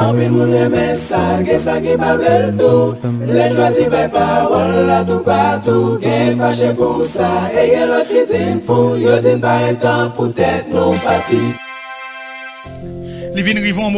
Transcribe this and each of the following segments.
En pile moun reme ça, que ça qui pas bel tout. Les choisis par parole là tout partout. Qu'elle fâché pour ça, et y'en l'autre qui dit fou. Yo dit pas un temps pour tête non parti. Il vient arriver un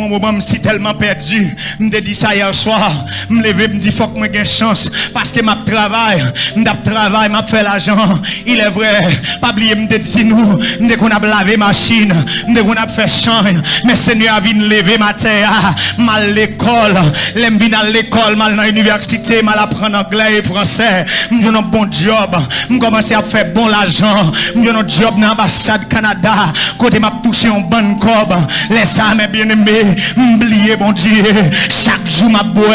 moment, je suis tellement perdu. Je me dis ça hier soir. Je me lève, me dis faut que j'ai une chance. Parce que je travaille, je fais l'argent. Il est vrai, pas oublier, me dit nous, dès qu'on a lavé machine, dès qu'on a fait champ. Mais Seigneur a venu lever ma terre, mal l'école. L'aime venir à l'école, mal dans l'université, mal apprendre anglais et français. Je suis un bon job. Je commence à faire bon l'argent. Je suis un job dans l'ambassade Canada. Côté m'a touché un bon cob, laisse ça mes bien-aimés, m'oublier mon Dieu, chaque jour m'a boire,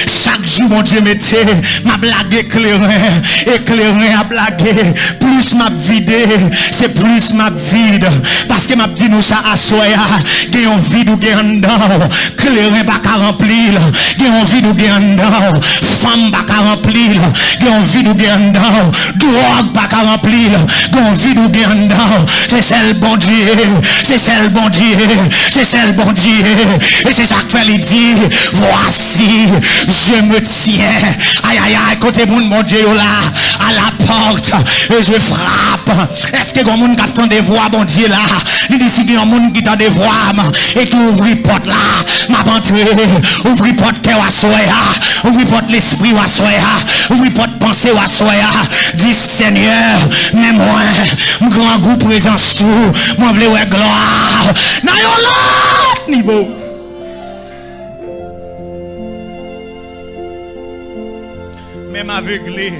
chaque jour mon Dieu mettait, m'a blague éclairé à blaguer, plus m'a vidé, c'est plus m'a vide, parce que m'a dit nous ça à soya, gagne un vide ou gagne dedans, clairin pas qu'à remplir, gagne un vide ou gagne dedans, femme pas qu'à remplir, gagne un vide ou gagne dedans, drogue pas qu'à remplir, gagne un vide ou gagne dedans, c'est celle bon Dieu, c'est celle bon Dieu, c'est celle bon Dieu, et c'est ça que fait dit, voici, je me tiens, aïe aïe aïe, côté mon Dieu là, à la porte, et je frappe, est-ce que mon monde qui des voix, bon Dieu là, il dit si il y a un monde qui t'a des voix, et qui ouvre porte là, m'a entré, ouvre porte cœur à soya, ouvre porte l'esprit à soya, ouvre porte pensée à soya, dis Seigneur, mais moi, mon grand goût présent sous, moi vle ouais gloire, dans l'autre niveau. Même aveuglé,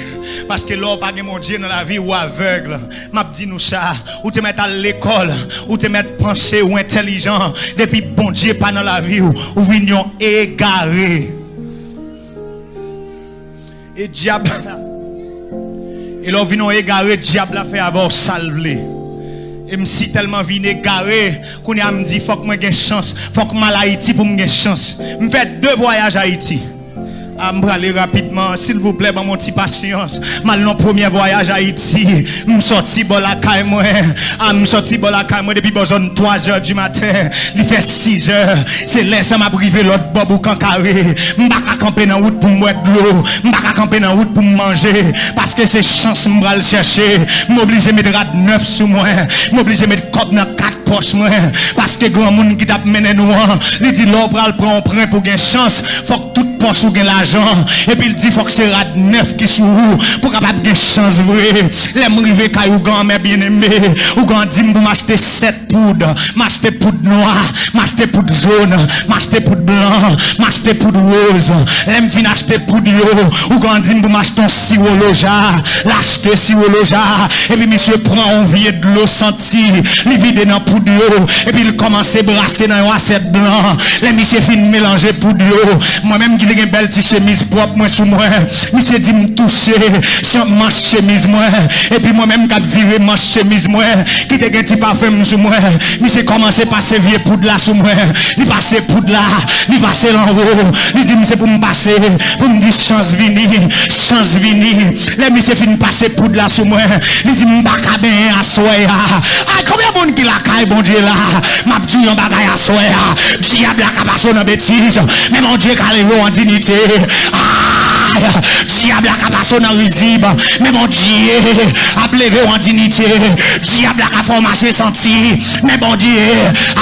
parce que l'on pas mon Dieu dans la vie ou aveugle, m'a dit nous ça, ou te mettre à l'école, ou te mettre penser ou intelligent, depuis bon Dieu pas dans la vie ou vignon égaré. Et diable, et l'on vignon égaré, diable a fait avoir salvé. Et me si tellement vine égaré, qu'on a me dit faut que moi gagne chance, faut que mal Haïti pour me gagne chance. Me fait 2 voyages à Haïti. À me aller rapidement, s'il vous plaît, mon petit patience. Mal non premier voyage à Haïti, me sorti bon la caille moi, me sorti bon la caille moi depuis besoin 3h du matin, il fait 6h, c'est là ça m'a privé l'autre bob ou cancaré, m'pa camper dans route pour boire de l'eau, m'pa camper dans route pour manger parce que c'est chance m'bra le chercher, m'obligé mettre rad 9 sous moi, m'obligé mettre cop dans 4 poches moi parce que grand monde qui t'a mené nous, il dit l'on pral prend prend pour gain chance, faut que toute poche ou gain l'argent et puis il dit faut que c'est rad 9 qui sous pour capable gain chance vrai. Les m'rivé caillou grand mais bien aimé ou grand dit pour m'acheter 7 poudres, m'acheter poudre noire, m'acheter poudre jaune, m'acheter poudre blanc, m'acheter poudre rose. Les m'vinn acheter poudre yo ou grand dit pour m'acheter un siroloja, l'acheter siroloja et puis monsieur prend un vieux de l'eau senti, il vide dans poudre yo et puis il commence à brasser dans un assiette blanc. Les monsieur fin mélanger poudre yo, moi-même qui une belle petite chemise propre moi sous moi, monsieur dit me toucher sur manche chemise moi et puis moi-même quand virer manche chemise moi qui te un petit parfum sous moi, monsieur commence à passer vieux poudre là sous moi, il passe poudre là, il passe en haut, il dit monsieur pour me passer, pour me dire chance vini, les monsieur fin passer poudre là sous moi, il dit me pas bien à soya. Ah combien de monde qui la caille bon Dieu là, m'a dit un bagage à soya, diable la capacité dans bêtise, mais mon Dieu calé en dignité. Ah, diable a capacité dans risible, mais mon Dieu a levé en dignité. Diable a fait marcher senti, mais bon Dieu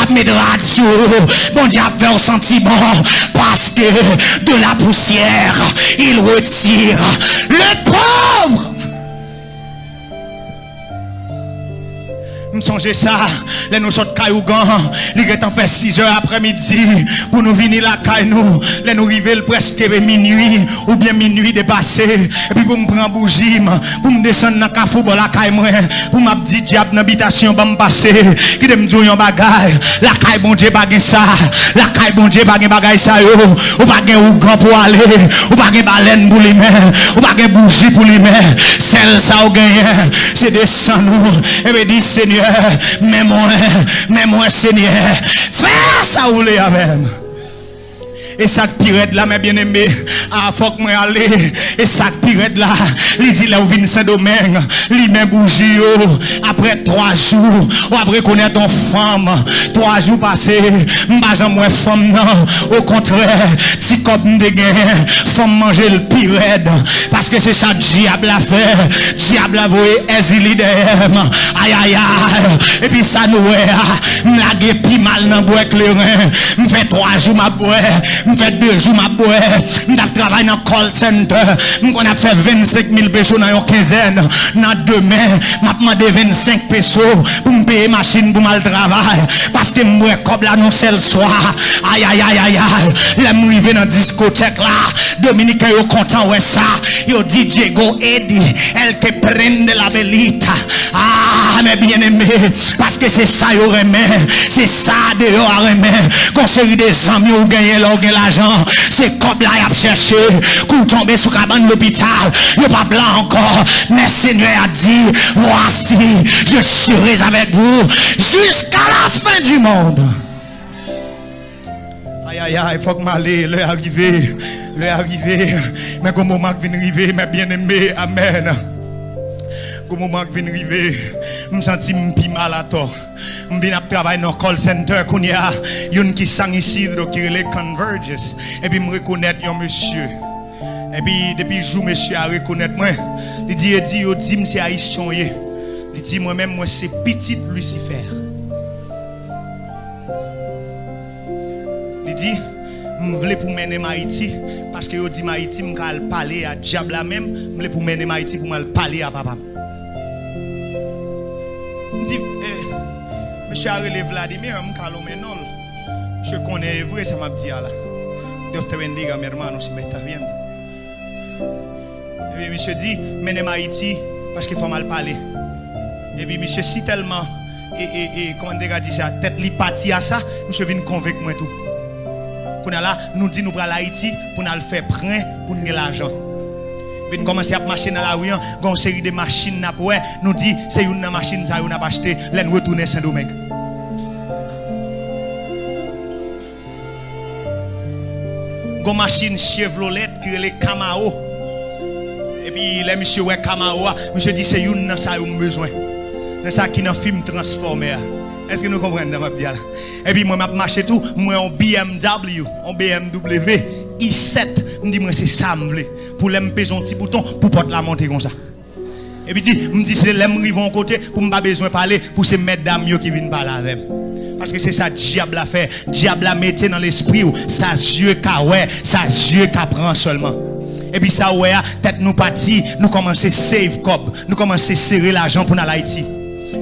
a mis de radio. Bon Dieu a fait sentiment parce que de la poussière il retire le pauvre. Me songe ça, les nous sortent Caillougan, les gens fait 6h après-midi pour nous venir la caille nous, les nous arriver presque minuit ou bien minuit dépassé et puis pour me prendre bougie, pour me descendre dans cafou pour la caille moi, pour m'a dit diable dans habitation pour me passer, qui me dit un bagage, la caille bon Dieu pas gain ça, la caille bon Dieu pas gain bagage ça yo, ou pas gain ougan pour aller, ou pas gain baleine pour les mains, ou pas gain bougie pour les mains, celle ça ou gain, c'est descendre nous et me dit Seigneur mais moi Seigneur, fais ça ou les amen. Et ça pire là, mes bien-aimés, ah, faut que moi aller. Et ça pire là, il dit là où vient Saint-Domingue, il met bougie, après 3 jours, ou après connaître ton femme, 3 jours passés, m'bas moi femme non, au contraire, si comme de gain, femme manger le pire, parce que c'est ça diable a fait, diable a voué exilé derrière, aïe aïe aïe, et puis ça nous m'lague pi mal dans bois clairin, m'fait 3 jours ma bois, m'fait 2 jours ma bois, m't'a travaillé dans call center, m'on a fait 25 000 pesos dans une quinzaine, dans demain, m'a demandé 25 pesos pour me payer machine pour mal travail, parce que moi comme là non c'est le soir, aïe aïe aïe aïe aïe, là m'rivé dans discothèque là, Dominique yo content ouais ça, yo dit Diego Eddie, elle te prenne de la belita, ah mes bien-aimés, parce que c'est ça yo remet, c'est ça de yo a remet, quand c'est des amis ou gagner l'argent, c'est comme là y a cherché, pour tomber sous cabane l'hôpital, yo pas blanc encore, mais Seigneur a dit, voici, je serai avec vous jusqu'à la fin du monde. Aïe aïe aïe, il faut que m'aille, l'heure arrivé, mais comme moment qui vient arriver, mes bien-aimés, amen. Comme moment qui vient arriver, je me sens plus mal à toi. Je viens travailler dans le call center, il y a une qui sang ici, qui est les Converges, et puis je reconnais un monsieur. Et puis depuis le jour, monsieur a reconnaître moi, il dit, c'est haïtien. Il dit, moi-même, moi, c'est petit Lucifer. Il dit, je voulais pour mener Haïti, parce que je dis Haïti, je vais parler à diable même, je voulais pour mener Haïti pour parler à papa. Je dis, monsieur a relevé Vladimir, je vais parler non. Je connais vrai, ça m'a dit là. Dios te bendiga, mi hermano, si me estás viendo. Et puis monsieur dit, menez Haïti, parce qu'il faut mal parler. Et puis monsieur si tellement, comment on dit ça, tête li parti à ça, monsieur vient convaincre moi tout. Là, nous dit nous prenons Haïti pour nous faire prêt pour nous l'argent. Nous commencer à marcher dans la rue, une série de machines nous dit c'est une machine ça nous a acheté, là nous retourner Saint-Domingue. Une machine Chevrolet qui est les Camaro. Et puis les monsieur ouais Camaro, monsieur dit c'est une ça nous besoin. C'est ça qui dans film transformé. Est-ce que nous comprenons dans ma dire? Et puis moi je marche tout, moi en BMW i7, me dit moi c'est ça me voulait pour les peser un petit bouton pour porter la monter comme ça. Et puis me dit c'est les me vont côté pour me pas besoin parler pour ces mesdames qui viennent parler avec. Parce que c'est ça diable a fait, diable a metté dans l'esprit ça yeux qu'a ouais, ça yeux qu'a prend seulement. Et puis ça ouais, tête nous parti, nous commencer save cop, nous commencer serrer l'argent pour dans Haïti.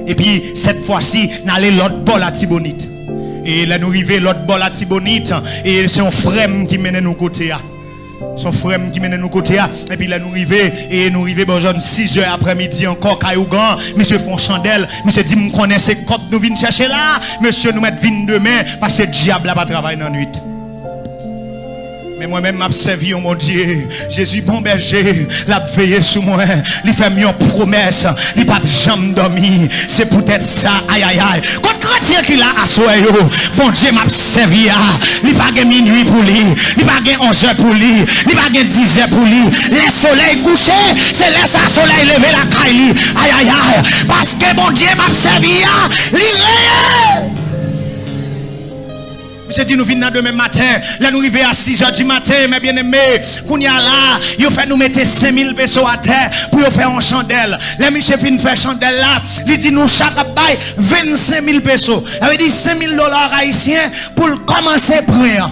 Et puis cette fois-ci, nous allons l'autre bol à Tibonite. Et là nous arrivons l'autre bol à Tibonite. Et c'est un frère qui mène nous côté. Son frère qui mène nous côté. Et puis là nous arrivons bon 6 heures après-midi encore Caillougan. Monsieur font chandelle. Monsieur dit, me connaît ces copes nous venons chercher là. Monsieur nous met vin demain parce que le diable n'a pas travaillé dans la nuit. Mais moi-même m'a servi mon Dieu. Jésus bon berger, l'a veillé sur moi. Il fait une promesse, il pas jamais dormi. C'est peut-être ça, aïe aïe aïe. Quand chrétien qui l'a assoyé, bon Dieu m'a servi. Il pas gain minuit pour lui, il pas gain 11 heures pour lui, il pas gain 10 heures pour lui. Le soleil couché, c'est laisse le soleil lever la caille. Aïe aïe aïe. Parce que bon Dieu m'a servi, il réel. Monsieur dit nous venons demain matin, là nous arrivons à 6 h du matin, mes bien-aimés, qu'on y a là, il fait nous mettre 5000 pesos à terre pour faire une chandelle. Là monsieur vient faire chandelle là, il dit nous chaque bail 25 000 pesos. Ça veut dire 5 000 $ haïtiens pour commencer à prendre.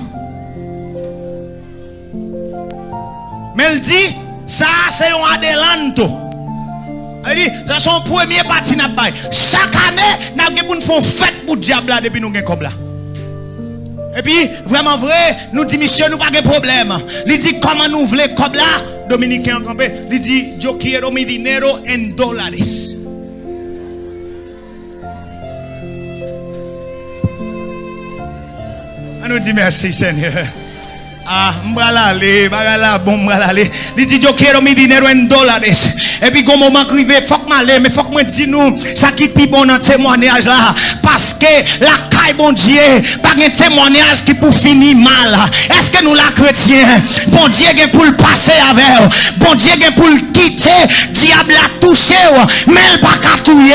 Mais il dit, ça c'est un adelanto. Il dit, ça c'est son premier parti n'a bail. Chaque année, nous avons fait une fête pour le diable depuis nous avons comme là. Et puis, vraiment vrai, nous dit, monsieur, nous pas de problème. Il dit, comment nous voulons comme là? Dominicain en campé, il dit, yo quiero mi dinero en dólares. On nous dit merci, Seigneur. Ah, m'bralale, bon m'bralale. Il dit, yo quiero mi dinero en dólares. Et puis, quand moment arrivé, faut que m'aller, mais faut que me dise nous, ça qui est bon dans témoignage là. Parce que la bagaille bon Dieu, pas un témoignage qui pour finir mal. Est-ce que nous la chrétiens, bon Dieu est pour le passer avec, bon Dieu est pour le quitter, diable a touché, mais il pas qu'à touiller,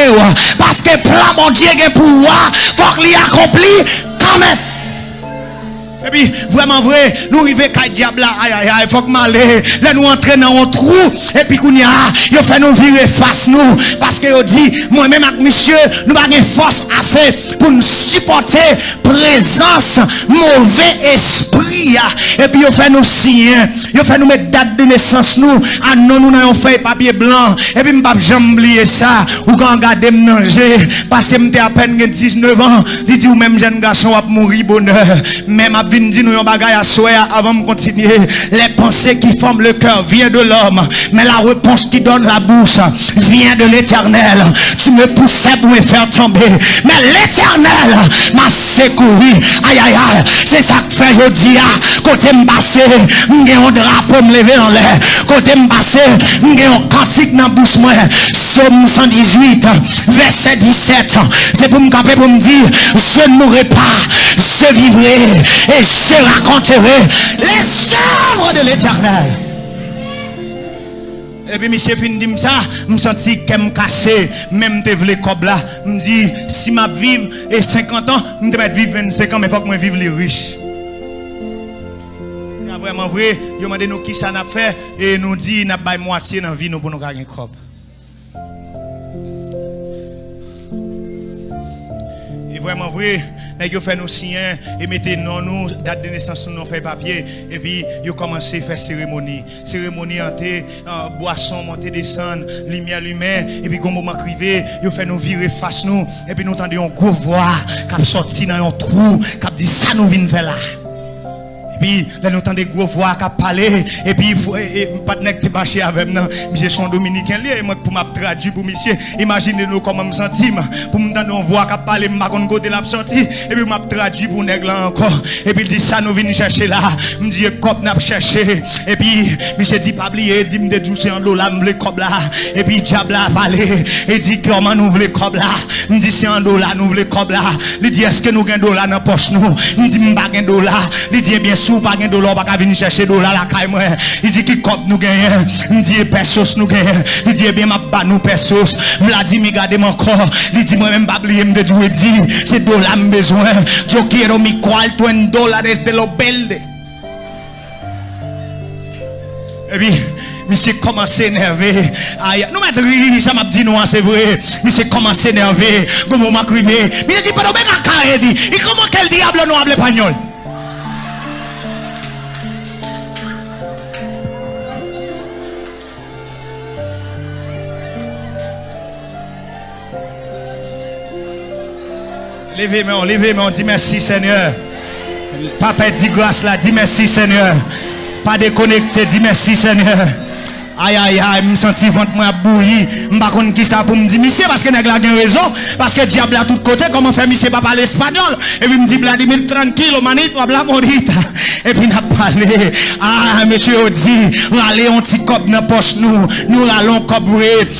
parce que plan bon Dieu est pour voir, faut qu'il accompli quand même. Et puis, vraiment vrai, nous arrivons à diable là, aïe aïe aïe, faut que m'aller, là nous entrer dans un trou, et puis qu'on y a, il fait nous virer face nous, parce que dit, moi-même avec monsieur, nous n'avons pas de force assez pour nous supporter présence, mauvais esprit, et puis il fait nous signer, il fait nous mettre date de naissance nous, ah non, nous n'avons fait papier blanc, et puis je ne peux jamais oublier ça, ou quand regarder me manger, parce que j'étais à peine 19 ans, il dit, ou même jeune garçon va mourir bonheur, même dit nous un bagage à souhait avant de continuer. Les pensées qui forment le cœur viennent de l'homme, mais la réponse qui donne la bouche vient de l'Éternel. Tu me poussais pour me faire tomber, mais l'Éternel m'a secouru. Aïe aïe aïe, c'est ça que fait je dis côté m'passé, m'gè un drapeau me lever en l'air. Côté m'passé, m'gè un cantique dans bouche moi. Psaume 118 verset 17. C'est pour me camper pour me dire je ne mourrai pas, je vivrai et je raconterai les œuvres de l'Éternel. Et puis monsieur fin dit ça, me senti qu'elle me cassé, même te vle cob là, me dit si m'a vivre et 50 ans, me te mettre vivre 25 ans mais faut que moi vive les riches. C'est vraiment vrai, yo m'a dit nous qui ça n'a fait et nous dit n'a pas moitié dans vie nous pour nous gagner cob. Et vraiment vrai, ils fait nos signes et mettez non nous date de naissance nous fait papier et puis ils commencé à faire cérémonie boisson monter descendre lumière et puis comme moment crivé ils fait nous virer face nous et puis nous entendons une gros voix qui sorti dans un trou qui dit ça nous vient faire là. Et puis, là, nous entendons des gros voix qui parlent. Et puis, pas de nègre qui marche avec nous. Monsieur son dominicain, et moi, pour m'a traduire pour monsieur, imaginez-nous comment me sentir. Pour me entendre une voix qui parle, je ne côté la sortie. Et puis, m'a traduit pour nègre là encore. Et puis, il dit ça, nous venons chercher là. Je dis, cop n'a cherché. Et puis, monsieur dit, pas oublier, dit, me dédoucer en dollar, me voulez cop là. Et puis, diable a parlé. Et dit, comment nous voulons cop là. Me dit, c'est en dollar, nous voulons cop là. Il dit, est-ce que nous avons dollar dans la poche nous? Il dit, pas de dollar. Il dit, bien sûr, pas de dollar, pas venir chercher dollar la caille moi. Il dit, qui cop nous gagnons? Il dit, pesos nous gagnons. Il dit, bien, ma ba nous pesos. Vladimir, gardez mon corps. Il dit, moi-même, pas oublier, me dédouer, dit, c'est dollar, me besoin. Yo quiero mi cuarto en dólares de los verdes. Et puis, monsieur commence à énerver. Nous mettons rire, ça m'a dit non, c'est vrai. Monsieur commence à énerver. Comment m'a crié? Mais il dit, pas de bien à carré, dit. Et comment quel diable nous parle espagnol? Levez, mais on dit merci Seigneur. Papa dit grâce là, dit merci Seigneur. Pas déconnecté, dit merci Seigneur. Aïe aïe aïe, me senti ventre moi bouilli, m'pa konn qui ça pour me dire monsieur parce que nèg la gen raison parce que diable à tout côté comment faire monsieur pas parler espagnol et puis me dit Vladimir tranquille manito habla morita et puis n'a parlé monsieur dit râler un petit cop dans poche nous râlons cop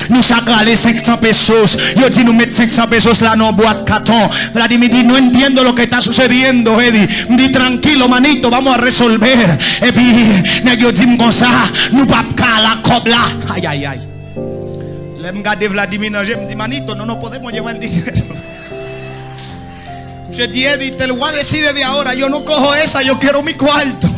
nous chaque râler 500 pesos yo dit nous mettre 500 pesos là dans boîte carton Vladimir dit no entiendo lo que está sucediendo Eddie me dit tranquilo manito vamos a resolver et puis nèg yo dit comme ça nous pas la cop là aïe aïe aïe là me garder Vladimir je me dit manito no podemos llevar el dinero je dis Eddie te lo voy a decir desde ahora yo no cojo esa yo quiero mi cuarto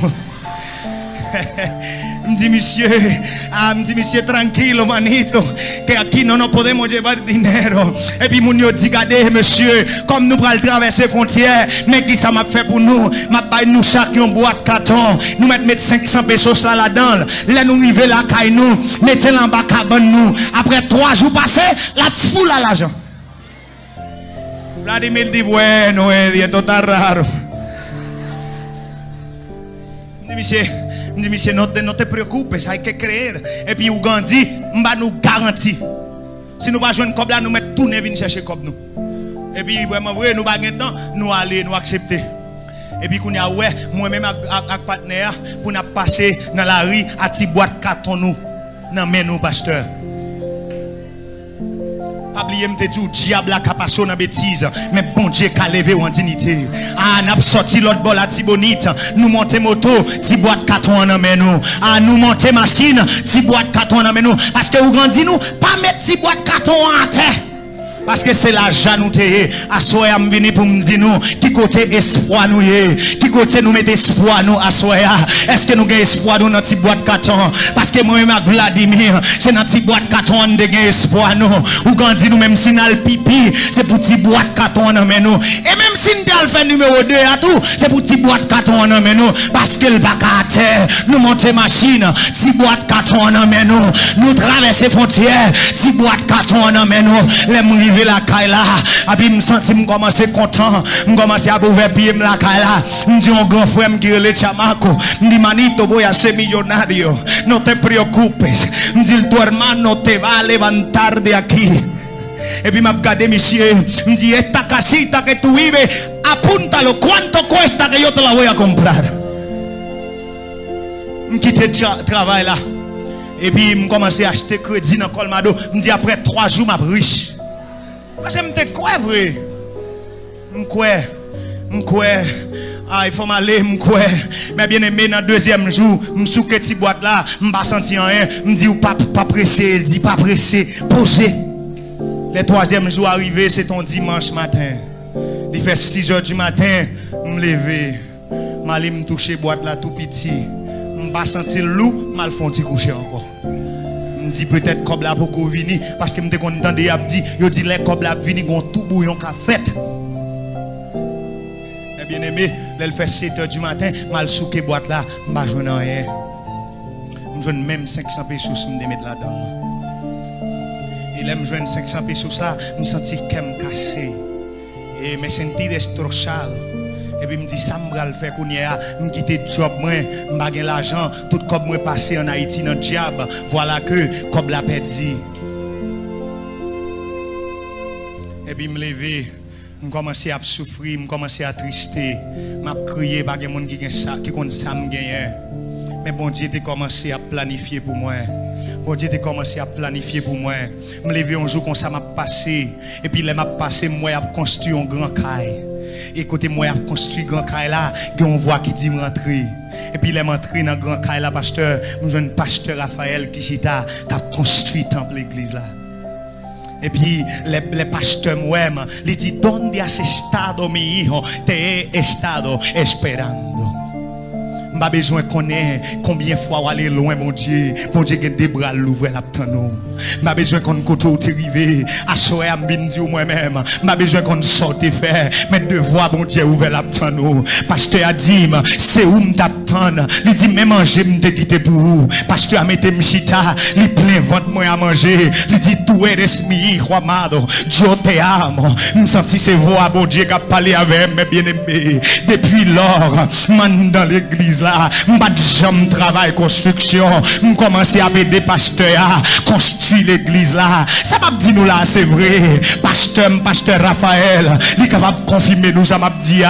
me dit monsieur tranquilo manito que aquí no nos podemos llevar dinero et puis mon yo dit regardez monsieur comme nous pral traverser frontière mais qui ça m'a fait pour nous m'a bail nous chaque une boîte carton nous mettre 500 pesos là-dedans là nous arriver la caille nous mettez en bas cabane nous après 3 jours passés la foule à l'argent Vladimir dit bueno esto está raro monsieur no te preocupes hay que creer et puis Ougandi m'a nous garantit si nous pas joindre comme là nous mettre tout venir chercher comme nous et puis vraiment vrai nous pas gain temps nous aller nous accepter et puis qu'on a ouais moi même avec partenaire pour nous passer dans la rue à ti boîte carton nous dans main nous pasteur Pas oublier me tout diable a passé dans bêtise mais bon Dieu qu'a levé en dignité. Ah n'a sorti l'autre bol à Tibonite, nous monter moto, ti boîte carton en main nous. Ah nous monter machine, ti boîte carton en main nous parce que vous grandi nous pas mettre ti boîte carton en terre. Parce que c'est la janouté. À soya m'vini pour me dire nous qui côté espoir nous yé, qui côté nous mettre espoir nous à soya. Est-ce que nous gagne espoir nous dans petite boîte carton? Parce que moi et ma Vladimir, c'est dans petite boîte carton on gagne espoir nous. Ou quand dit nous même si nous le pipi, c'est pour petite boîte carton on met nous. Et même si nous fait numéro 2 à tout, c'est pour petite boîte carton on met nous parce que le bac à terre, nous monter machine, petite boîte carton on met nous. Nous traverser frontières, petite boîte carton on met nous. Les la caille là, et puis me senti me commencer content, me commencer à ouvrir pied la caille là, me dit un grand frère qui est le chamaco, me dit manito voy a ser millonario, no te preocupes, me dit tu hermano te va a levantar de aquí. Et puis m'a regardé monsieur, me dit esta casita que tú vives, apúntalo, ¿cuánto cuesta que yo te la voy a comprar? Me quitte le travail là. Et puis me commencer à acheter crédit dans Colmado, me dit après 3 jours m'a riche. Parce que je crois vrai. Je crois. Ah, il faut m'aller, je crois. Mais bien aimé, dans le deuxième jour, je suis sous cette boîte là, je ne sens rien. Je me dis, pas pressé, il dit, pas pressé, posez. Le troisième jour arrivé, c'est ton dimanche matin. Il fait 6 heures du matin, je me lever. Je aller me toucher la boîte là tout petit. Je ne sens pas le loup, je me font coucher encore. Je dis peut-être comme la pour venir parce que je me dis yo dit les comme la venir gon tout bouillon qu'a fait. Mais bien aimé, elle fait 7 heures du matin, mal souké boîte là, m'a joindre rien. Je joindre même 500 pesos me mettre là-dedans. Et là me joindre 500 pesos là, me sentir qu'elle me cassé et me sentir destrozado. Et puis me dit ça me le faire qu'on y a me quitter job moi m'pa gen l'argent tout comme moi passé en Haïti dans diable voilà que comme la perdu. Et puis me lever me commencer à souffrir me commencer à trister m'a crier pas gen monde qui gen ça qui connaît ça me gagner. Mais bon Dieu t'a commencé à planifier pour moi. Bon Dieu t'a commencé à planifier pour moi. Me lever un jour comme ça m'a passé et puis là m'a passé moi a construit un grand caille. Et côté moi a construit grand caille là, on voit qui dit rentrer. Et puis les m'entrer dans grand caille là pasteur, nous jeune pasteur Raphaël qui chita t'a construit temple l'église là. Et puis les pasteurs moi il dit donde has estado mi hijo, te he estado esperando. Pas besoin de connaître combien de fois aller loin mon Dieu a des bras l'ouvrir la nous. Pas besoin qu'on côté où tu arrivé à soir me dire moi-même pas besoin qu'on sorte faire mais devoir mon Dieu ouvrir la nous. Pasteur a dit c'est où me t'attendre, il dit même manger me te quitter pour vous. Pasteur a metté m'chita, il plein ventre moi à manger, il dit tu eres mi hijo amado, yo te amo. Me senti c'est voix mon Dieu qui a parlé avec mes bien-aimés depuis lors man dans l'église là. M'pas jamais travail construction, m'commencer à aider pasteur à construire l'église là. Ça m'a dit nous là c'est vrai. Pasteur Raphaël, il est capable de confirmer nous ça m'a dit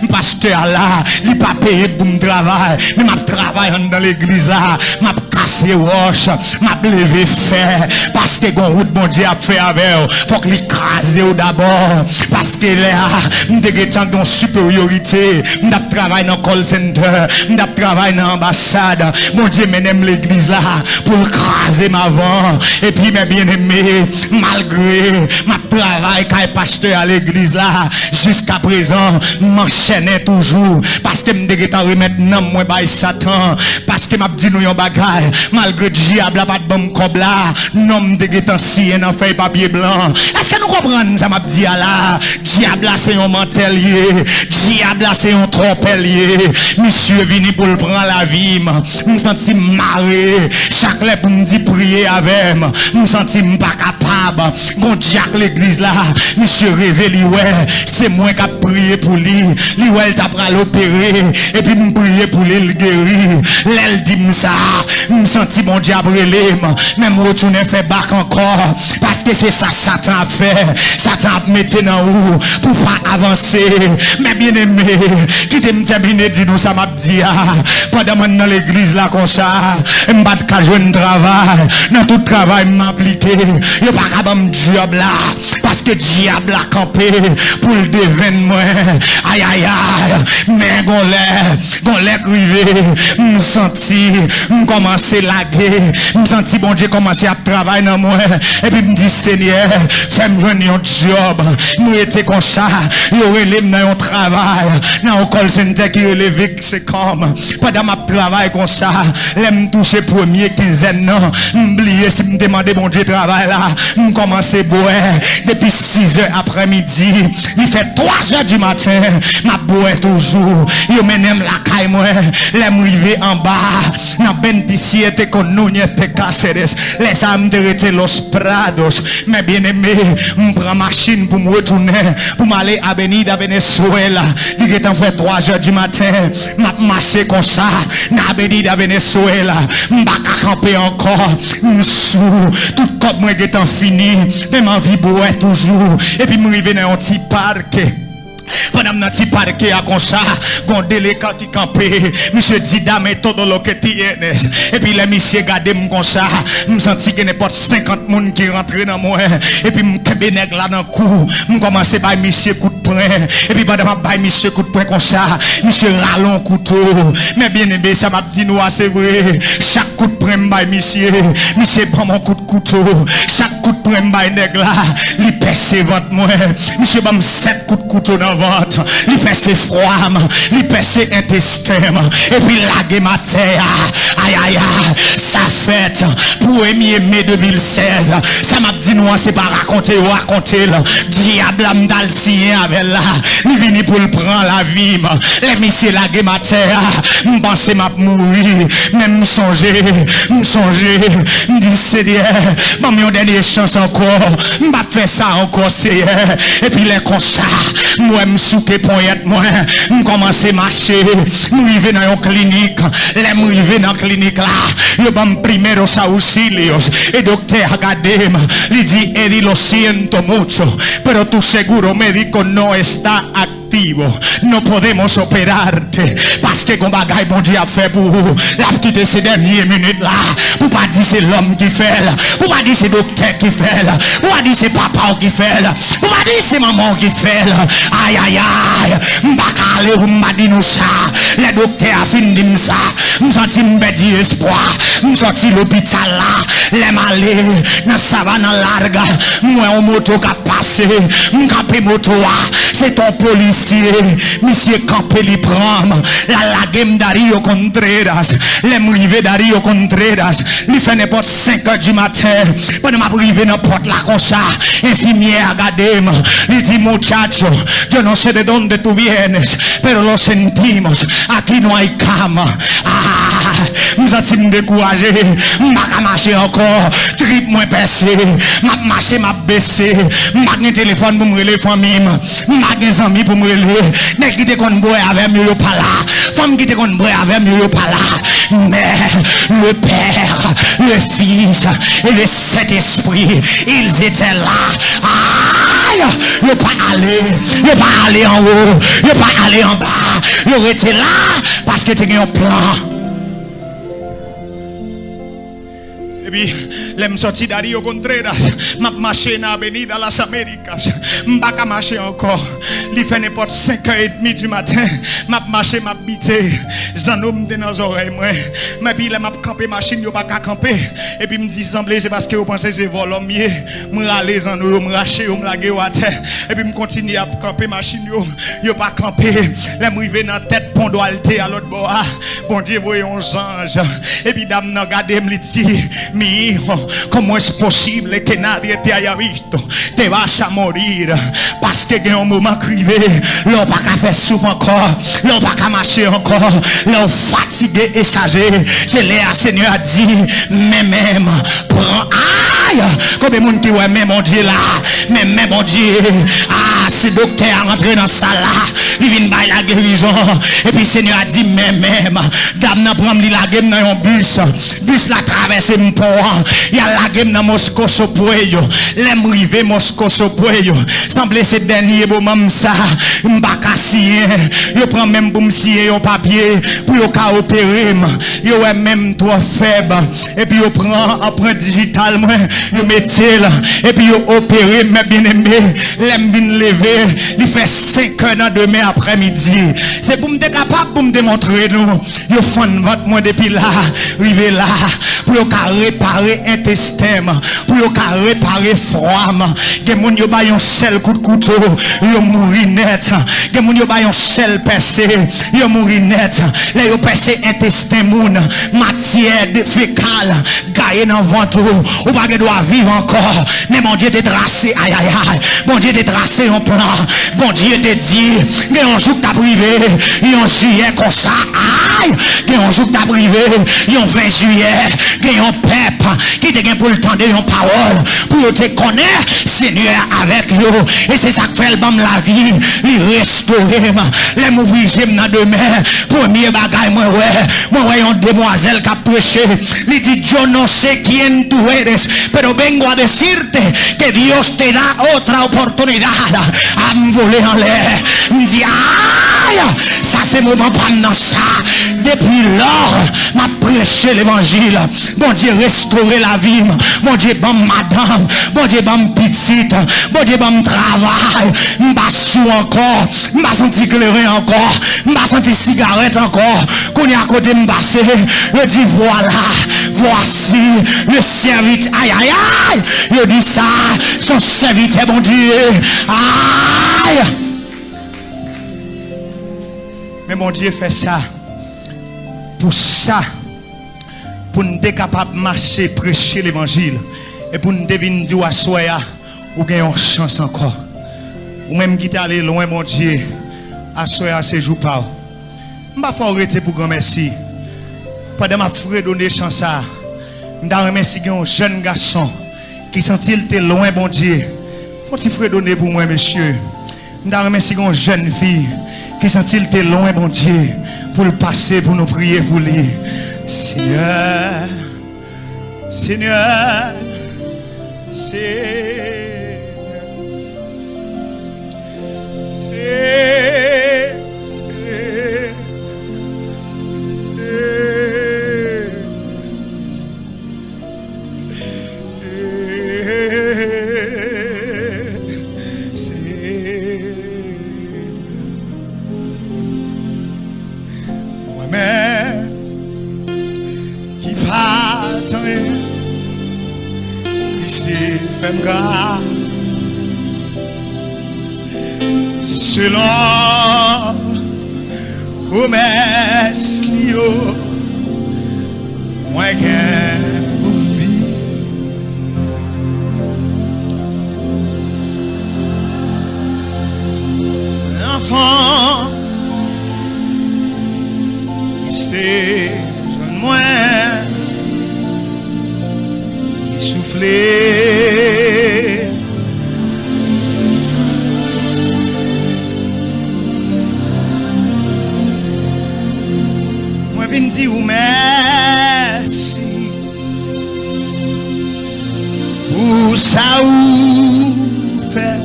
pasteur là, il pas payé pour me travail, mais m'a travaillé dans l'église là, m'a cassé roche, m'a levé fer parce que gon route bon Dieu a fait avec, faut que l'écraser d'abord parce que là m'déguetant dans supériorité, m'a travaillé dans call center, m'a travaillé dans l'ambassade. Mon Dieu m'aime l'église là pour craser ma vent. Et puis mes bien-aimés, malgré ma travail quand pasteur à l'église là, jusqu'à présent, m'enchaînais toujours parce que m'déguetant remettre non moi by Satan parce que m'a dit nous yon bagay malgré diable a pas de bon cob là, non m'déguetant si en feuille papier blanc. Est-ce que nous comprenons ça m'a dit là, diable là c'est un mantelier, diable là c'est un trompelier. Monsieur vini pour le prendre la vie, me senti marré chaque lèvre pour me dire prier avec me senti pas capable gon diable l'église là monsieur révélé ouais c'est moi qui a prié pour lui ouais t'a pral opérer et puis me prier pour lui le guérir l'elle dit ça me senti mon diable relé même retourner faire bac encore parce que c'est ça Satan a fait. Satan a metté dans où pour pas avancer mais bien aimé qui te terminer dit nous ça m'a dit pendant que dans l'église là comme ça m'pas ka joindre travail dans tout travail m'appliquer yo pas capable job là parce que diable a campé pour le devenir moi. Aïe aïe aïe, mais gon lè crivé, me senti, me commencer laguer, me senti bon Dieu commencer à travailler dans moi et puis me dit Seigneur, fais-moi venir un job. Nous était comme ça, yo relève dans un travail, dans un call center qui relève c'est comme pendant ma travail comme ça, l'aime toucher premier quinzaine non, m'oublier si me demander bon Dieu travail là, me commencer boire depuis 6h après-midi, il fait 3h du matin, ma boire toujours, yo menem la caille moi, l'aime river en bas, na bendiciete con nuñete caceres, les âmes de rete los prados, mais bien aimé, m'prend machine pour me retourner, pour m'aller à Avenida Venezuela, il est en fait 3h du matin, m'a marché comme ça, na Avenida Venezuela, m'baka camper encore, m'sou, tout comme moi est en fini, mais ma vie boire toujours, et puis m'river dans un petit parc. Pendant que je parque à comme ça, gon délécat qui campé, monsieur dit dame todo lo que tienes. Et puis les monsieur gardé comme ça, me senti que n'importe 50 moun qui rentre dans moi. Et puis me kebénèg là dans cou, me commencer par monsieur coup de poing. Et puis pendant que monsieur coup de poing comme ça, monsieur rallon couteau. Mais bien aimé, ça m'a dit nous c'est vrai. Chaque coup de poing by monsieur prend mon coup de couteau. Chaque coup de poing by nèg là, il perce ventre moi. Monsieur bam 7 coups de couteau dans ventre, il perce froid, il perce intestin, et puis la ma terre. Aïe aïe aïe, ça fait pour 1er mai 2016. Ça m'a dit nous c'est pas raconter ou raconter là. Diable m'dal sien avec là, il vini pour le prendre la vie. Les messieurs la ma terre, m'pense m'a mourir, même m'songer, m'dit Seigneur, bon mon dernière chance encore, m'pa faire ça encore Seigneur. Et puis les comme ça, moi m'souke poignette moi, m'commencer à marcher, m'river dans une clinique, les m'river dans clinique là, yo bam primero auxilios, et docteur regardez, il dit lo siento mucho, pero tu seguro médico no está activo, no podemos operarte, parce que comme bagaille bon Dieu a fait pour vous, la petite ces dernières minutes là, pour pas dire c'est l'homme qui fait là, pour pas dire c'est docteur qui fait là, pour pas dire c'est papa qui fait là, pour pas dire c'est maman qui fait là, aïe aïe aïe, m'baka aller vous m'a dit nous ça, les docteurs a fini de ça, m'senti m'bedi espoir, m'senti l'hôpital là, les malés, dans savane large, moi en moto qui a passé, m'campé moto c'est ton policier, monsieur campé li prend, la game Dario Contreras, les m'rivé Dario Contreras, li fait n'importe 5h du matin, pendant m'a privé n'importe la comme ça, infirmière regardez, li dit muchacho, yo no sé de dónde tú vienes, pero lo sentimos, aquí no hay cama. Nous avons découragé, m'a marché encore, trip moins percé, m'a marché, m'a baissé, m'a un téléphone pour me relayer famille, m'a des amis pour me relayer, mais qui te qu'on boit avec mieux pas là, femme qui te qu'on boit avec mieux pas là, mais le Père, le Fils et le Saint-Esprit, ils étaient là. Aïe, il pas aller en haut, il pas aller en bas, il était là parce que tu as un plan. Et puis, l'aime sorti Dario Contreras, m'a marché dans Avenida Las Américas, m'baka marché encore. Il fait n'importe 5h30 du matin, m'a marché, m'a bité, zanom de dans les oreilles, moi. Mais puis, m'a campé machine, yo pas camper. Et puis, me dit, semblé, c'est parce que vous pensez c'est volommier, me râler zanou, me racher, me laguer à terre. Et puis, me continue à camper machine, yo pas camper. L'aime rivé dans tête, pont d'Oalte à l'autre bord. Bon Dieu, voyons ange. Et puis, dame, n'a gardé, me dit, mi hijo, ¿cómo es posible que nadie te haya visto? Te vas a morir. Parce que il y a un moment crivé, l'on pas qu'à faire souffle encore, l'on pas qu'à marcher encore, l'on fatigué et chargé. C'est là, Seigneur a dit, mais même, prends, aïe, comme les gens qui ouais, mais mon Dieu là, mais mon Dieu, ce docteur a rentré dans ça là, il vient de la guérison, et puis Seigneur a dit, mais même, dame n'a prendre la game dans un bus la traverse mon pont, il y a la game dans Moscou Sopueyo, l'aime rivé Moscou Sopueyo, semblait ce dernier moment ça, m'baka sien, yo prend même pour me scier au papier, pour yo ka opérer, yo est même trop faible, et puis yo prend empreinte digitale, Yo mettez là. Et puis yo opéré, mes bien-aimés. L'aime vin lever. Il fait 5 heures dans demain après-midi. C'est pour me capable pour me démontrer nous. Yo fond votre moi depuis là. Rivé là. Pour yo réparer intestin. Pour yo réparer froid. Gen moun yo ba yon sel coup de couteau. Yo mouri net. Gen moun yo ba yon sel percé. Yo mouri net. Là yo percé intestin moun. Matière fécale. Gaye dans ventre. Ou pas doit vivre encore. Mais mon Dieu te tracé. Aïe aïe aïe. Mon Dieu te tracé un plan. Bon Dieu te dit. Gen un jour que t'as privé. Yon juillet comme ça. Aïe. Gen un jour que t'as privé. Yon 20 juillet. Gen un peuple. Qui te gen pour le temps de yon parole. Pour te connaître. Seigneur avec nous. Et c'est ça que fait le bam la vie. Il restaurer. Les m'ouvrir j'aime dans demain. Premier bagaille moi ouais une demoiselle qui a prêché. Il dit yo no sé quién tú eres, pero vengo a decirte que Dios te da otra oportunidad à me voler en l'air. Me dit aïe, ça c'est moment pendant ça. Depuis lors, m'a prêché l'évangile. Bon Dieu restaurer la vie. Bon Dieu bam madame. Bon Dieu bam petite. Bon Dieu bam travail. M'ba sou encore. M'ba senti clairer encore. M'ba senti cigarette encore. Qu'on y a côté m'bassé. Je dis voilà. Voici le serviteur. Aïe aïe aïe. Je dis ça. Son serviteur bon Dieu. Aïe. Mais mon Dieu fait ça. Pour ça, pour nous être capable de marcher, prêcher l'évangile, et pour nous devenir dire à soi, ou gagner une chance encore. Ou même qui est allé loin, mon Dieu, à soi, ces jours pas. Je ne vais pas arrêter pour grand merci. Pendant ma frère donner chance à, je vais remercier un jeune garçon qui sentit il loin, mon Dieu. Faut petit frère donner pour moi, monsieur. Je vais remercier une jeune fille qui sentit il loin, mon Dieu, pour le passer, pour nous prier pour lui. Seigneur, Seigneur, Seigneur, fais grâce selon promesse lio moi gain oublié enfant qui c'est jeune moi qui soufflait dit ou merci pour ça ou fait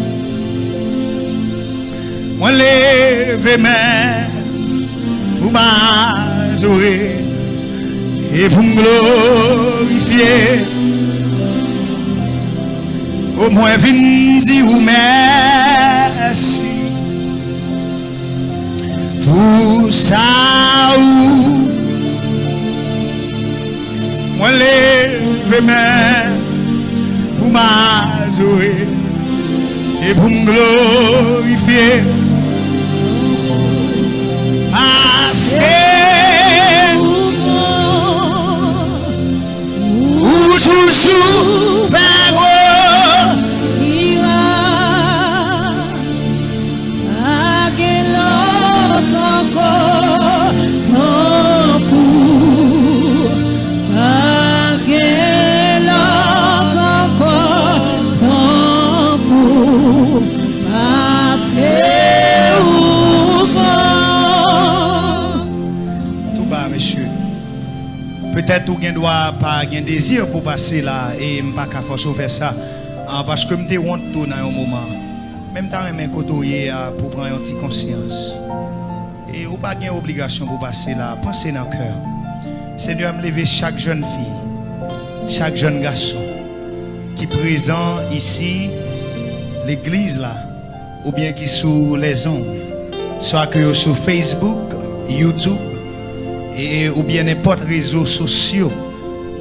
moi lève main pour m'adorer et pour me glorifier au moins vin dit ou merci pour ça ou moi lève main pour m'adorer et pour me glorifier parce que ou toujours vers peut-être ou doit pas un désir pour passer là et pas qu'à force faire ça parce que me honte tout dans un moment même temps même côtoyer pour prendre une petite conscience et ou pas gain obligation pour passer là pensez dans cœur Seigneur me lever chaque jeune fille chaque jeune garçon qui présent ici, l'église là, ou bien qui sous les ondes, soit que sur Facebook, YouTube, et, ou bien n'importe réseaux sociaux,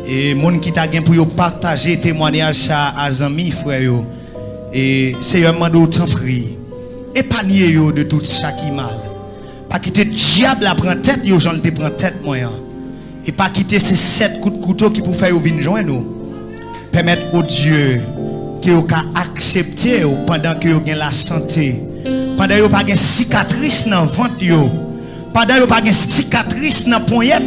et monde qui t'a gain pour yo partager témoignage ça à amis frère yo, et c'est un mandat temps free, épargnez yo de tout ça qui mal, pas quitter diable à prendre tête yo, j'en te prend tête moyen, et pas quitter ces 7 coups de couteau qui pour faire yo venir joindre nous. Permettre au Dieu que vous accepter pendant que vous avez la santé, pendant que vous n'avez pas de cicatrice dans le ventre, pendant que vous n'avez pas de cicatrice dans le poignet,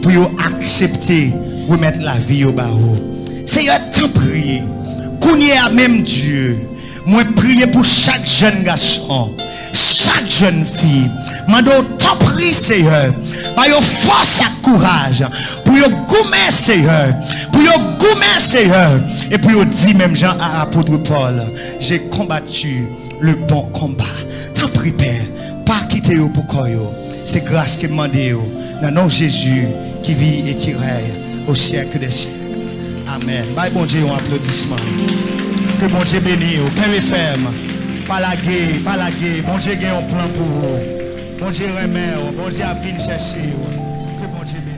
pour vous accepter, vous mettre la vie au bas. C'est un temps prier. Qu'on y a même Dieu. Moi prier pour chaque jeune garçon, chaque jeune fille. Mando t'en prie Seigneur. Par yo force et courage. Pour yo goumer Seigneur. Pour yo goumer Seigneur. Et pour yo dit même Jean à apôtre Paul. J'ai combattu le bon combat. T'en prie Père. Pas quitter yo pour quoi yo. C'est grâce que demande yo. Dans nom Jésus qui vit et qui règne au siècle des siècles. Amen. Bye bon Dieu un applaudissement. Que bon Dieu bénisse, Père et ferme. Pas la guerre, pas la guerre. Bon Dieu a un plan pour vous. Bon Dieu remet, bon Dieu a bien cherché. Que bon Dieu bénisse.